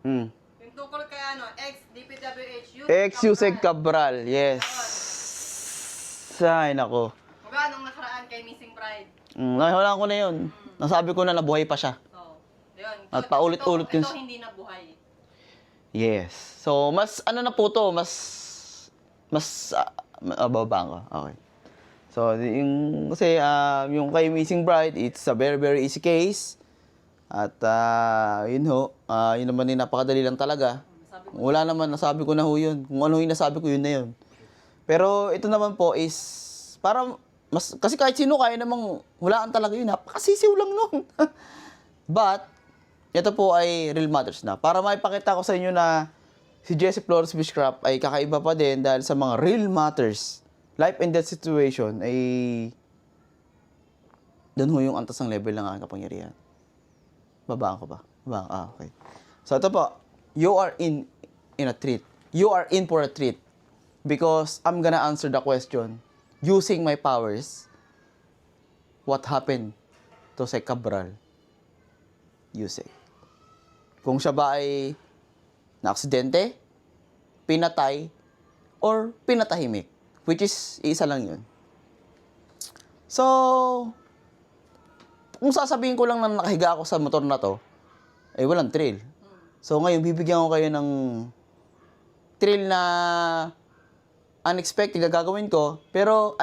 Yung tungkol kay ano, ex-DPWH, Ex-Yusek Cabral, yes. Ay, nako. Magkano nung nakaraan kay Missing Bride? Nahiwalaan ko na yun. Nasabi ko na nabuhay pa siya. So, yun. At paulit-ulit yun. Ito hindi nabuhay. Yes. So, mas, ano na po to, bababa ko. Okay. So, kasi, yung kay Missing Bride, it's a very, very easy case. At, yun naman yung napakadali lang talaga. Wala naman, nasabi ko na ho yun. Kung ano yung nasabi ko, yun na yun. Pero, ito naman po is, para, kasi kahit sino kaya namang, hulaan talaga yun. Napakasisiw lang nun. But, ito po ay real matters na. Para maipakita ko sa inyo na si Jessie Flores Witchcraft ay kakaiba pa din dahil sa mga real matters, life and death situation, ay doon ho yung antas ng level ng aking kapangyarihan. Babaan ko ba? Okay. So ito po, you are in a treat. You are in for a treat. Because I'm gonna answer the question using my powers. What happened to si Cabral Yusek? Kung siya ba ay na-aksidente, pinatay, or pinatahimik. Which is, isa lang yun. So, kung sasabihin ko lang na nakahiga ako sa motor na to, ay walang thrill. So, ngayon, bibigyan ko kayo ng thrill na unexpected na gagawin ko, pero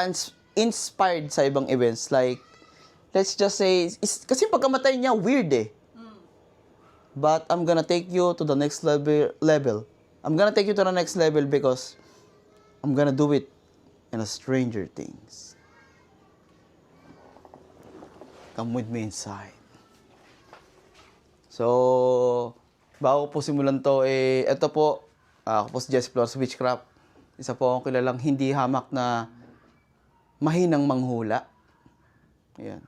inspired sa ibang events. Like, let's just say, kasi pagkamatay niya, weird eh. But I'm gonna take you to the next level. I'm gonna take you to the next level because I'm gonna do it in a Stranger Things. Come with me inside. So, bago po simulan to, ito po, ako po si Jessie Flores Witchcraft. Isa po akong kilalang hindi hamak na mahinang manghula. Ayan.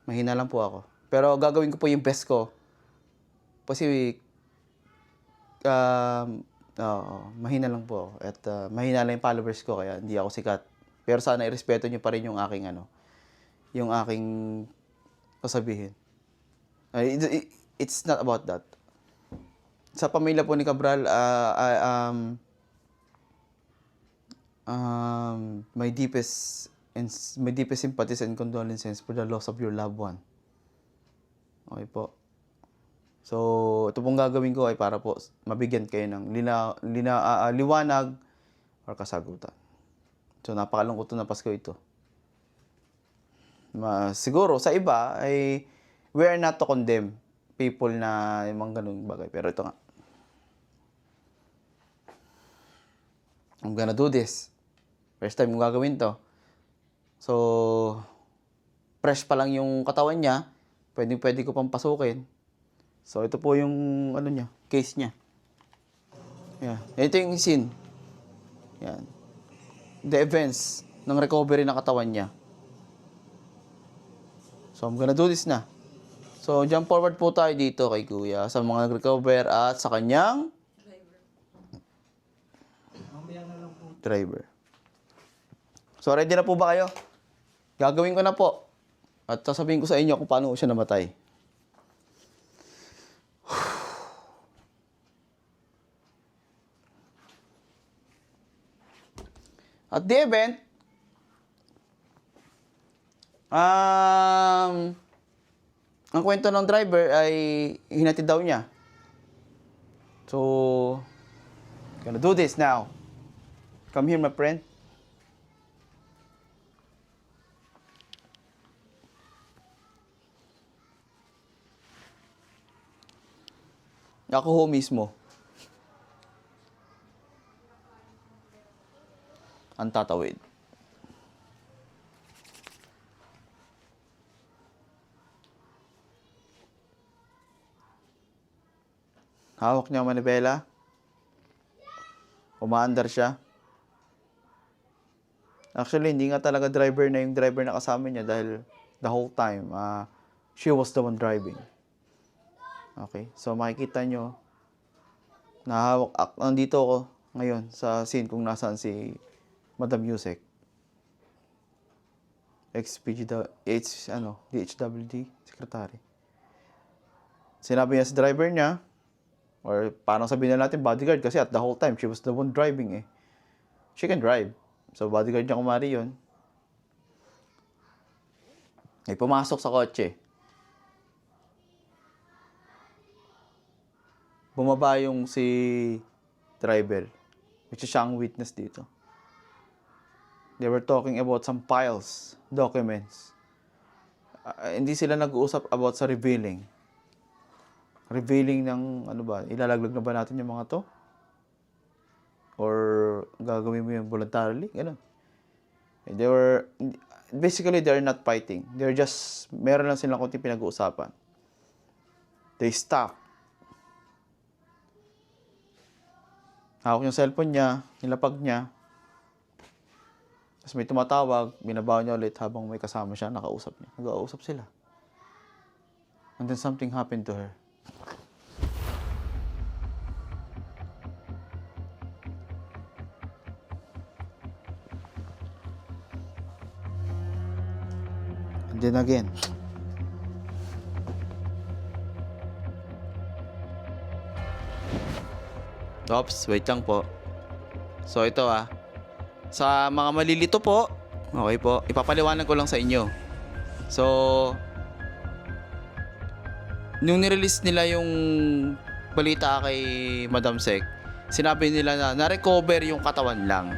Mahina lang po ako. Pero gagawin ko po yung best ko. Kasi, mahina lang po ako. At mahina lang yung followers ko, kaya hindi ako sikat. Pero sana irespeto nyo pa rin yung aking, yung aking sasabihin. It's not about that. Sa pamilya po ni Cabral, my deepest sympathies and condolences for the loss of your loved one. Okay po. So, ito pong gagawin ko ay para po mabigyan kayo ng liwanag or kasagutan. So, napakalungkot na Pasko ito. Siguro, sa iba, ay we are not to condemn people na yung mga ganung bagay. Pero ito nga. I'm gonna do this. First time kong gagawin to. So, fresh pa lang yung katawan niya. Pwede ko pang pasukin. So, ito po yung, case niya. Yan. Ito yung scene. Yan. The events ng recovery ng katawan niya. So, I'm gonna do this na. So, jump forward po tayo dito kay Kuya sa mga nag-recover at sa kanyang driver. So, ready na po ba kayo? Gagawin ko na po. At sasabihin ko sa inyo kung paano siya namatay. At the event, ang kwento ng driver ay hinatid daw niya. So, gonna do this now. Come here, my friend. Ako ho mismo ang tatawid. Hawak niya ang manibela. Umaandar siya. Actually, hindi nga talaga driver na yung driver na kasama niya dahil the whole time, she was the one driving. Okay, so makikita nyo, nandito ako ngayon sa scene kung nasaan si Madam Yusek. DHWD, secretary. Sinabi niya sa driver niya, Or parang sabihin na natin bodyguard kasi at the whole time, she was the one driving eh. She can drive. So, bodyguard niya kumari yun. Ay, pumasok sa kotse. Bumaba yung si driver, which is siya ang witness dito. They were talking about some files, documents. Hindi sila nag-uusap about sa revealing. Revealing ng, ano ba, ilalaglag na ba natin yung mga to? Or gagawin mo yung voluntarily? Ganun. They were, basically, they're not fighting. They're just, meron lang silang konting pinag-uusapan. They stop. Hawak yung cellphone niya, nilapag niya. Tapos may tumatawag, binabaw niya ulit habang may kasama siya, nakausap niya. Nag-uusap sila. And then something happened to her. And then again. Oops, wait lang po. So ito sa mga malilito po, okay po, ipapaliwanag ko lang sa inyo. So, nung nirelease nila yung balita kay Madam Sek, sinabi nila na na-recover yung katawan lang.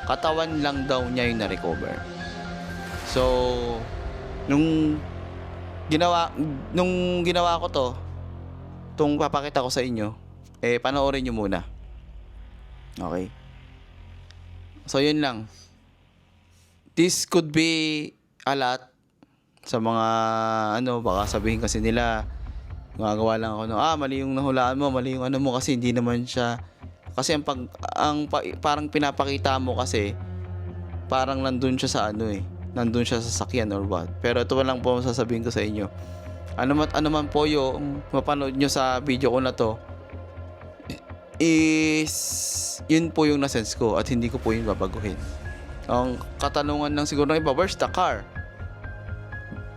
Katawan lang daw niya yung na-recover. So, nung ginawa ko to, itong papakita ko sa inyo, panoorin nyo muna. Okay. So, yun lang. This could be a lot sa mga, baka sabihin kasi nila, gagawa lang ako mali yung nahulaan mo, mali yung mo kasi hindi naman siya, kasi parang pinapakita mo kasi, parang nandun siya sa nandun siya sa sakyan or what. Pero ito lang po sasabihin ko sa inyo. Ano man po yung mapanood nyo sa video ko na to, is yun po yung nasense ko at hindi ko po yun babaguhin. Ang katanungan lang siguro ng iba, where's the car?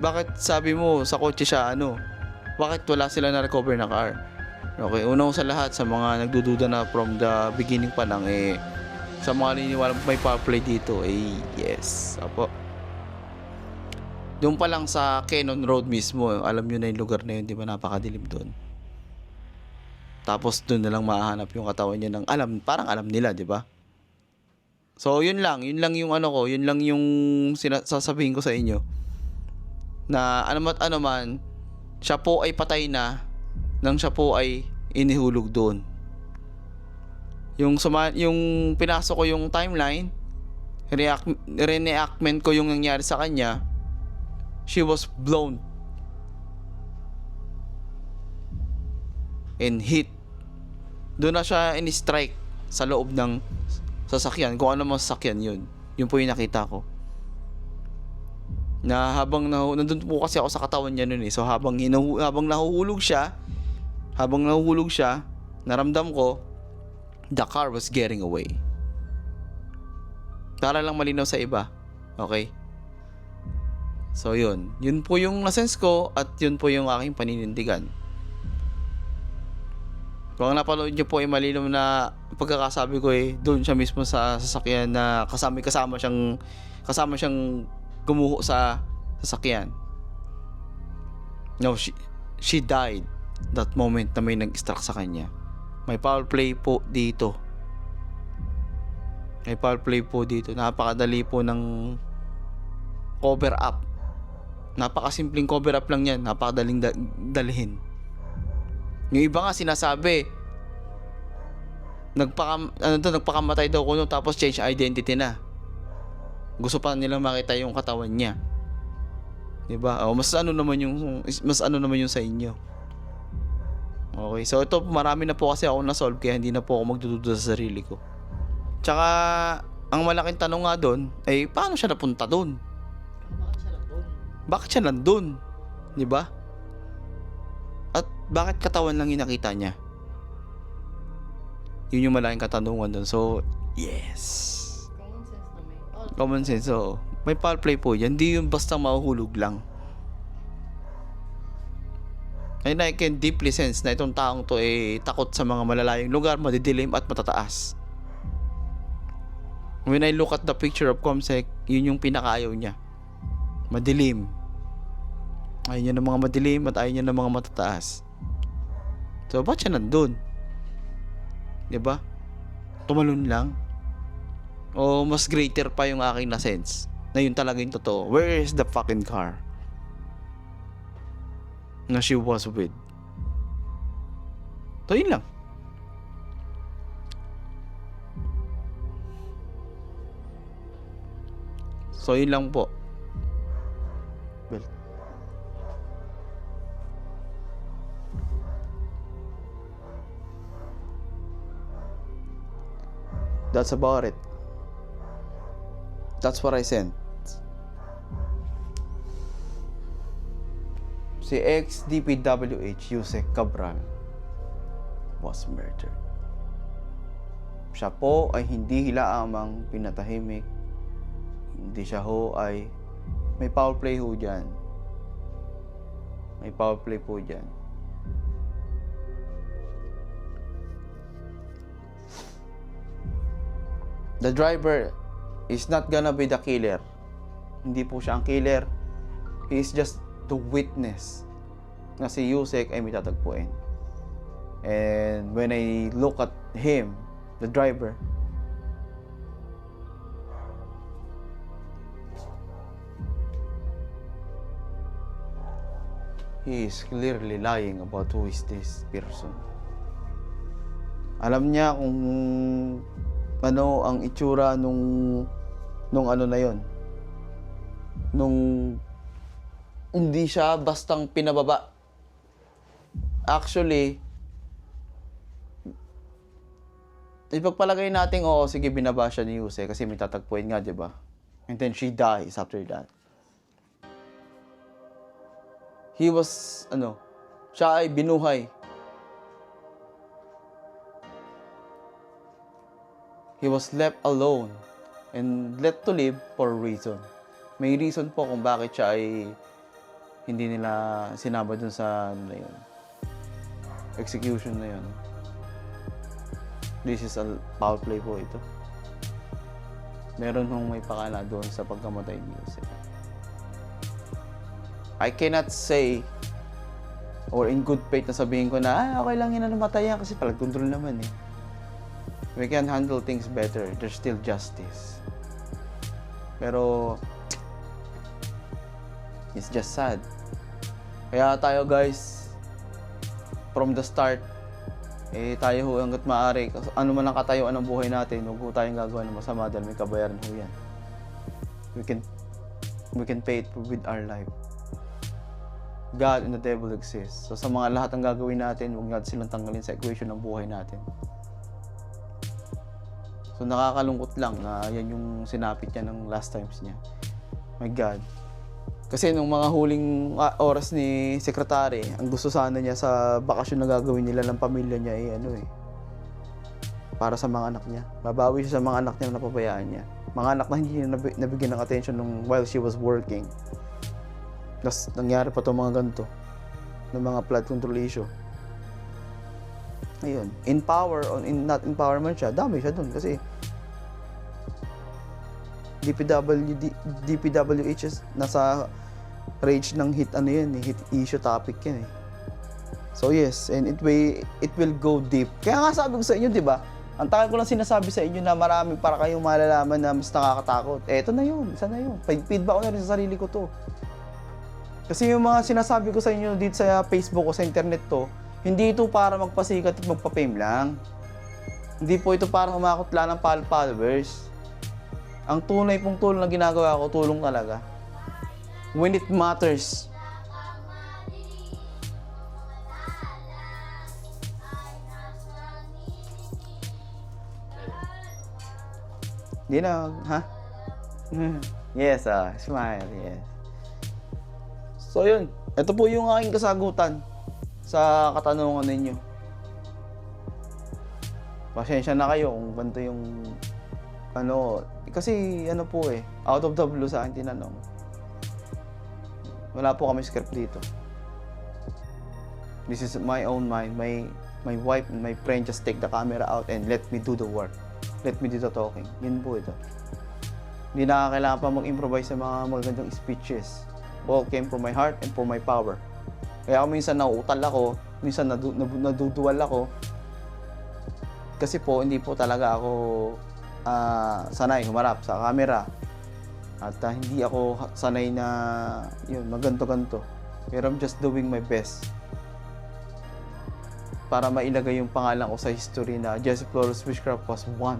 Bakit sabi mo sa kotse siya bakit wala sila na recover na car? Okay, unang sa lahat sa mga nagdududa na from the beginning pa lang sa mga naniniwala may power play dito yes. Apo. Doon pa lang sa Cannon Road mismo, alam nyo na yung lugar na yun, di ba napakadilim doon. Tapos doon na lang mahahanap yung katawan niya ng parang alam nila, di ba? So, yun lang yung yun lang yung sasabihin ko sa inyo. Na ano man, siya po ay patay na nang siya po ay inihulog doon. Yung pinasok ko yung timeline, reenactment ko yung nangyari sa kanya, she was blown and hit. Doon na siya in-strike sa loob ng sasakyan. Kung ano mang sasakyan yun. Yun po yung nakita ko. Na habang nandun po kasi ako sa katawan niya nun So habang nahuhulog siya, naramdam ko, the car was getting away. Para lang malinaw sa iba. Okay? So yun. Yun po yung nasense ko at yun po yung aking paninindigan. Kung napanood nyo po malinaw na pagkakasabi ko doon siya mismo sa sasakyan na kasama siyang gumuho sa sasakyan. No, she died that moment na may nag-struck sa kanya. May foul play po dito. Napakadali po ng cover up. Napakasimpleng cover up lang yan. Napakadaling dalhin. Yung iba nga sinasabi, nagpakamatay daw kuno tapos change identity na. Gusto pa nilang makita yung katawan niya. 'Di ba? Mas ano naman yung sa inyo. Okay, so ito marami na po kasi ako na-solve kaya hindi na po ako magdududa sa sarili ko. Tsaka ang malaking tanong nga doon ay paano siya napunta doon? Bakit siya nandun? 'Di ba? At bakit katawan lang yung nakita niya? Yun yung malaking katanungan doon. So, yes. Common sense, so may foul play po yan. Hindi yung basta mahuhulog lang. Ayun na, I can deeply sense na itong taong to ay takot sa mga malalayong lugar, madidilim at matataas. When I look at the picture of Comsec, yun yung pinakaayaw niya. Madilim. Ayaw niya ng mga madilim at ayaw niya ng mga matataas. So, ba't siya nandun? Diba? Tumalon lang. O mas greater pa yung aking na-sense na yun talaga yung totoo. Where is the fucking car na she was with? So, yun lang. So, yun lang po. Well, that's about it. That's what I sent. Si ex-DPWH Yusek Cabral was murdered. Siya po ay hindi hilaamang pinatahimik. Hindi siya ho ay may foul play ho dyan. May foul play po dyan. The driver is not gonna be the killer. Hindi po siya ang killer. He is just the witness na si Yusek ay may tatagpuin. And when I look at him, the driver, he is clearly lying about who is this person. Alam niya kung ano ang itsura nung ano na yon. Nung hindi siya bastang pinababa. Actually, ipagpalagay natin, oo, sige, binaba siya ni Yuse kasi may tatagpuin nga, di ba? And then she dies after that. He was, siya ay binuhay. He was left alone and let to live for a reason. May reason po kung bakit siya ay hindi nila sinama dun sa na yun, execution na yun. This is a foul play po ito. Meron hong may pakala doon sa pagkamatay ni Yusek. I cannot say or in good faith na sabihin ko na okay lang yun na namatay yan kasi palag-control naman eh. We can handle things better. There's still justice. Pero it's just sad. Kaya tayo guys, from the start, tayo ho hanggat maaari, ano man ang katayuan ng buhay natin, huwag ho tayong gagawa ng masama dahil may kabayaran ho yan. We can pay it with our life. God and the devil exist. So sa mga lahat ng gagawin natin, huwag natin silang tanggalin sa equation ng buhay natin. So nakakalungkot lang na yan yung sinapit niya ng last times niya. My God. Kasi nung mga huling oras ni Secretary, ang gusto sana niya sa bakasyon na gagawin nila ng pamilya niya ay para sa mga anak niya. Babawi siya sa mga anak niya na napabayaan niya. Mga anak na hindi niya nabigyan ng attention while she was working. Tapos nangyari pa itong mga ganito ng mga flood control issue. Ayun. In power or not empowerment siya, dami siya dun kasi DPWH is nasa range ng hit hit issue topic yan eh. So yes, and it will go deep. Kaya nga sabi ko sa inyo, 'di ba? Ang tagal ko lang sinasabi sa inyo na marami para kayong malalaman na mas nakakatakot. Eto na 'yun, isa na 'yun. Feedback ko na rin sa sarili ko 'to. Kasi yung mga sinasabi ko sa inyo dito sa Facebook o sa internet 'to, hindi ito para magpasikat at magpa-fame lang. Hindi po ito para humakot lang ng followers. Ang tunay pong tulong na ginagawa ko, tulong talaga. When it matters. Di na, ha? Yes, smile, yes. So yun, ito po yung aking kasagutan sa katanungan ninyo. Pasensya na kayo kung ganito yung kasi po out of the blue sa akin tinanong. Wala po kami script dito. This is my own mind. My wife and my friend just take the camera out and let me do the work. Let me do the talking. Yun po ito. Hindi na kailangan pa mag-improvise sa mga magandang speeches. All came from my heart and from my power. Kaya ako minsan nauutal ako, minsan naduduwal ako. Kasi po, hindi po talaga ako sanay humarap sa camera. At hindi ako sanay na yun, maganto-ganto. Pero I'm just doing my best para mailagay yung pangalan ko sa history na Jesse Flores Witchcraft was one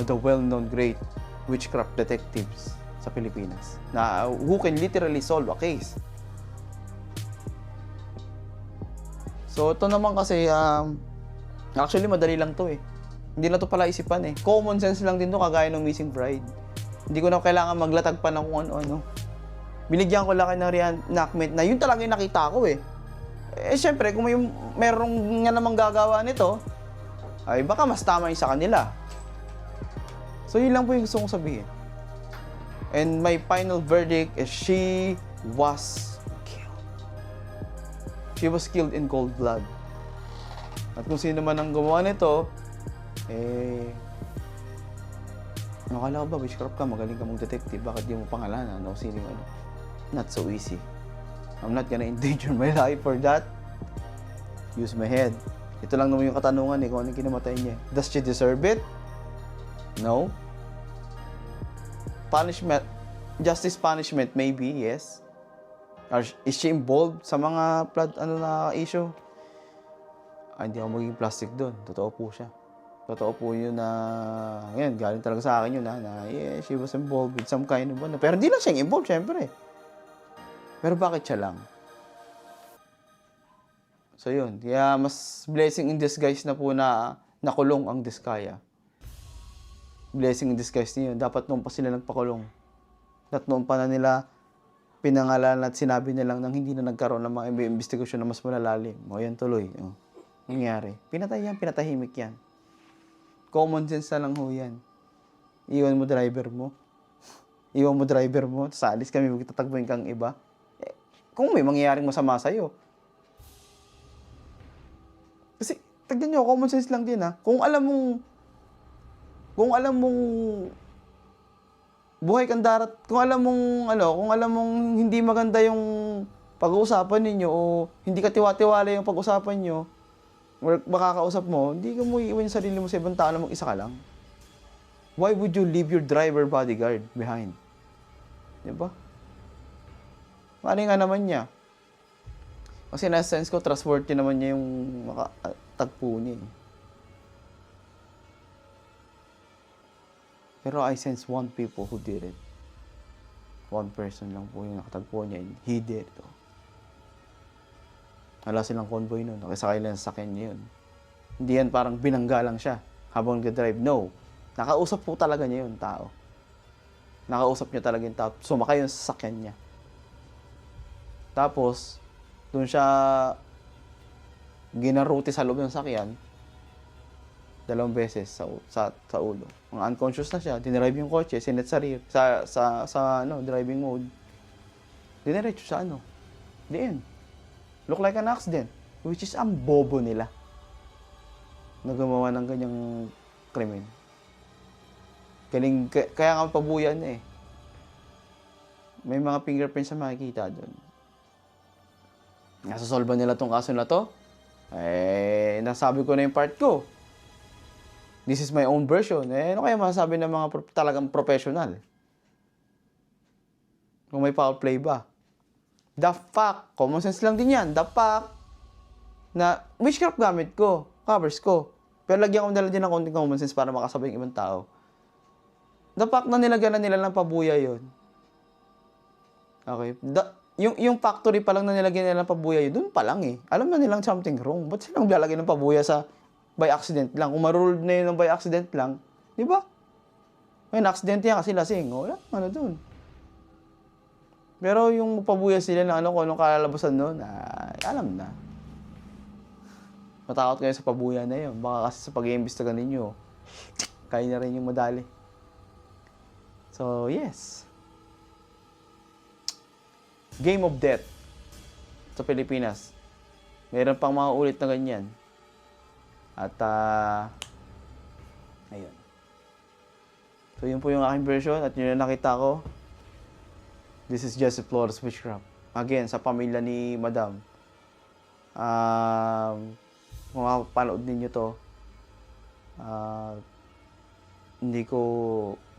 of the well-known great witchcraft detectives sa Pilipinas na who can literally solve a case. So ito naman kasi actually madali lang to eh. Hindi na to pala isipan eh. Common sense lang din to, kagaya ng Missing Bride. Hindi ko na kailangan maglatag pa ng kung ano-ano. Binigyan ko lang ng reenactment na yun talaga yung nakita ko eh. Eh syempre kung merong nga namang gagawa nito, ay baka mas tama yung sa kanila. So yun lang po yung gusto kong sabihin. And my final verdict is she was killed. She was killed in cold blood. At kung sino man ang gumawa nito, akala ko ba, witchcraft ka, magaling ka mong detective, bakit di mo pangalanan? No, sino ano? Not so easy. I'm not gonna endanger my life for that. Use my head. Ito lang naman yung katanungan eh, kung anong kinamatay niya. Does she deserve it? No. Punishment, justice punishment, maybe, yes. Or is she involved sa mga issue? Hindi ako magiging plastic doon. Totoo po siya. Totoo po yun na, ngayon, galing talaga sa akin yun na yeah, she was involved with some kind of ano. Pero hindi lang siya involved, syempre. Pero bakit siya lang? So yun, kaya mas blessing in disguise na po na nakulong ang Diskaya. Blessing in disguise niyo. Dapat noon pa sila nagpakulong. At noon pa na nila pinangalan at sinabi nilang nang hindi na nagkaroon ng mga investigasyon na mas malalalim. O yan tuloy. O, nangyari. Pinatay yan, pinatahimik yan. Common sense na lang ho yan. Iwan mo driver mo. Iwan mo driver mo. Sa alis kami magtatagpuin kang iba. Kung may mangyayaring masama sa'yo. Kasi, tignan nyo, common sense lang din ha. Kung alam mong buhay kang darat, kung alam mong hindi maganda yung pag-uusapan ninyo o hindi ka tiwa-tiwala yung pag-usapan nyo, or makakausap mo, hindi ka mo iiwan yung sarili mo sa ibang tao na mag-isa ka lang. Why would you leave your driver bodyguard behind? Diba? Mali nga naman niya. Kasi na-sense ko, trustworthy naman niya yung tagpo niya eh. Pero I sense one people who did it. One person lang po yung nakatagpo niya. He did it. Wala silang convoy nun. Nakisakay lang sa sakyan niya yun. Hindi yan parang binangga lang siya habang nag-drive. No. Nakausap po talaga niya yun, tao. Nakausap niya talaga yung tao. Sumakay yung sasakyan niya. Tapos, doon siya ginaruti sa loob ng sakyan 2 beses sa ulo. Ang unconscious na siya, dinrive yung kotse, sinet sa rear, sa driving mode. Diniretso sa the end. Look like an accident, which is ang bobo nila na gumawa ng ganyang krimen. Kaya nga pabuyan eh. May mga fingerprints na makikita doon. Nasasolve nila tong kaso na to? Nasabi ko na yung part ko. This is my own version. Ano kaya masasabi ng mga talagang professional? Kung may foul play ba? The fact, common sense lang din yan. The fact na witchcraft gamit ko, covers ko. Pero lagyan ko nila din ng konting common sense para makasabay yung ibang tao. The fact na nilagyan na nila ng pabuya yun. Okay. Yung factory pa lang na nilagyan nila ng pabuya yun, dun pa lang eh. Alam na nilang something wrong. Ba't silang lalagyan ng pabuya sa by accident lang? Kung maruled na yun ng by accident lang, di ba? May accident yan kasi lasing. Wala, dun. Pero yung pabuya sila na kung anong kalalabasan nun, alam na. Matakot kayo sa pabuya na yun. Baka kasi sa pag-iimbestigan ninyo, kaya na rin yung madali. So, yes. Game of Death sa Pilipinas. Meron pang mga ulit na ganyan. At, ayun. So, yun po yung aking version at yun yung nakita ko. This is just a Flawless Witchcraft. Again, sa pamilya ni Madam. Kung mapapanood ninyo to, hindi ko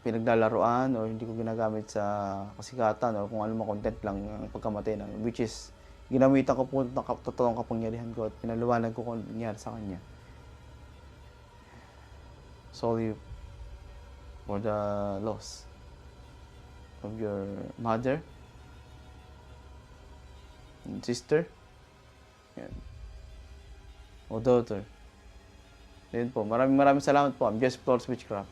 pinaglalaroan or hindi ko ginagamit sa kasikatan or kung ano mga content lang ang pagkamatay na. Which is, ginamitan ko po ng totoong kapangyarihan ko at pinaliwanag ko kung nangyari sa kanya. Sorry for the loss of your mother and sister yan. O daughter. Ayun po. Maraming salamat po. I'm just Flawless Witchcraft.